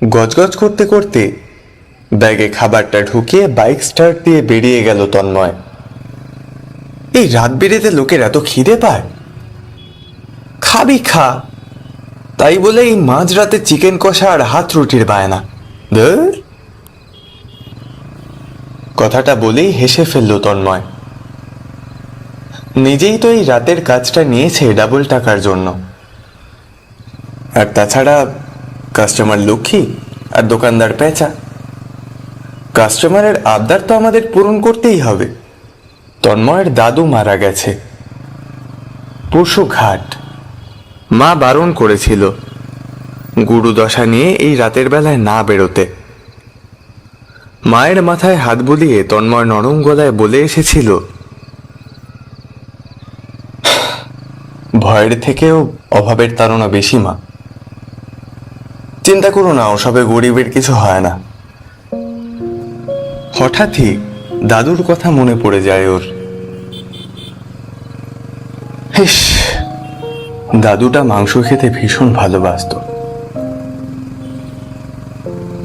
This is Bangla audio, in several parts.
গজগজ করতে করতে ব্যাগে খাবারটা ঢুকিয়ে বাইক স্টার্ট দিয়ে বেরিয়ে গেল তন্ময়। এই রাত বেড়েতে লোকের এত খিদে পায়? খাবি খা, তাই বলে এই মাঝরাতে চিকেন কষা আর হাত রুটির বায়না। ধুর। কথাটা বলেই হেসে ফেলল তন্ময়। নিজেই তো এই রাতের কাজটা নিয়েছে ডাবল টাকার জন্য। আর তাছাড়া কাস্টমার লক্ষ্মী আর দোকানদার পেঁচা। কাস্টমারের আবদার তো আমাদের পূরণ করতেই হবে। তন্ময়ের দাদু মারা গেছে পরশু ঘাট। মা বারণ করেছিল গুরু দশা নিয়ে এই রাতের বেলায় না বেরোতে। মায়ের মাথায় হাত বুলিয়ে তন্ময় নরম গলায় বলে এসেছিল, ভয়ের থেকেও অভাবের তাড়না বেশি মা। চিন্তা করো না, ওসবে গরিবের কিছু হয় না। হঠাৎই দাদুর কথা মনে পড়ে যায় ওর। ইস, দাদুটা মাংস খেতে ভীষণ ভালোবাসত।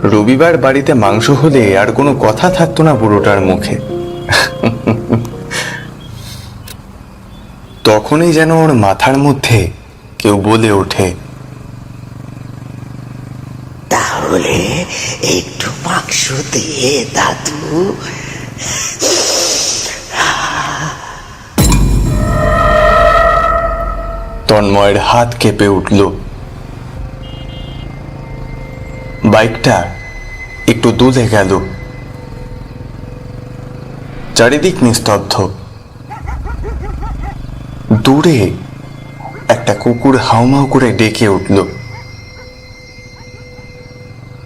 রবিবার বাড়িতে মাংস হলে আর কোনো কথা থাকতো না বুড়োটার মুখে। তখনই যেন ওর মাথার মধ্যে কেউ বলে ওঠে, তাহলে একটু মাংস দিয়ে দাদু। তন্ময়ের হাত কেঁপে উঠল। বাইকটা একটু দূরে গেল। চারিদিক নিস্তব্ধ। দূরে একটা কুকুর হাউমাউ করে ডেকে উঠল।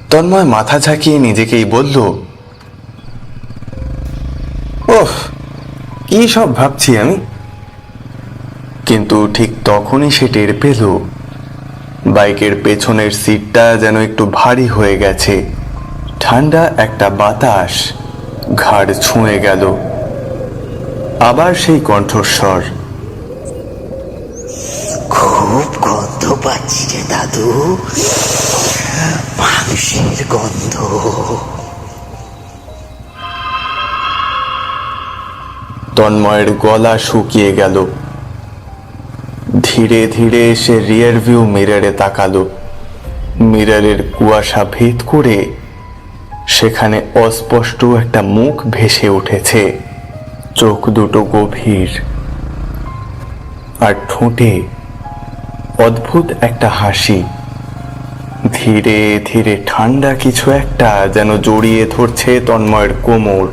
তন্ময় মাথা ঝাঁকিয়ে নিজেকেই বলল, ওহ, কি সব ভাবছি আমি। কিন্তু ঠিক তখনই সে টের পেল বাইকের পেছনের সিটটা যেন একটু ভারী হয়ে গেছে। ঠান্ডা একটা বাতাস ঘাড় ছুঁয়ে গেল। আবার সেই কণ্ঠস্বর, খুব গন্ধ পাচ্ছি রে দাদু, মাংসের গন্ধ। তন্ময়ের গলা শুকিয়ে গেল। ধীরে ধীরে সে রিয়ার ভিউ মিররে তাকালো। মিররের কুয়াশা ভেদ করে সেখানে অস্পষ্ট একটা মুখ ভেসে উঠেছে। চোখ দুটো গভীর, আর ঠোঁটে অদ্ভুত একটা হাসি। ধীরে ধীরে ঠান্ডা কিছু একটা যেন জড়িয়ে ধরছে তন্ময়ের কোমর।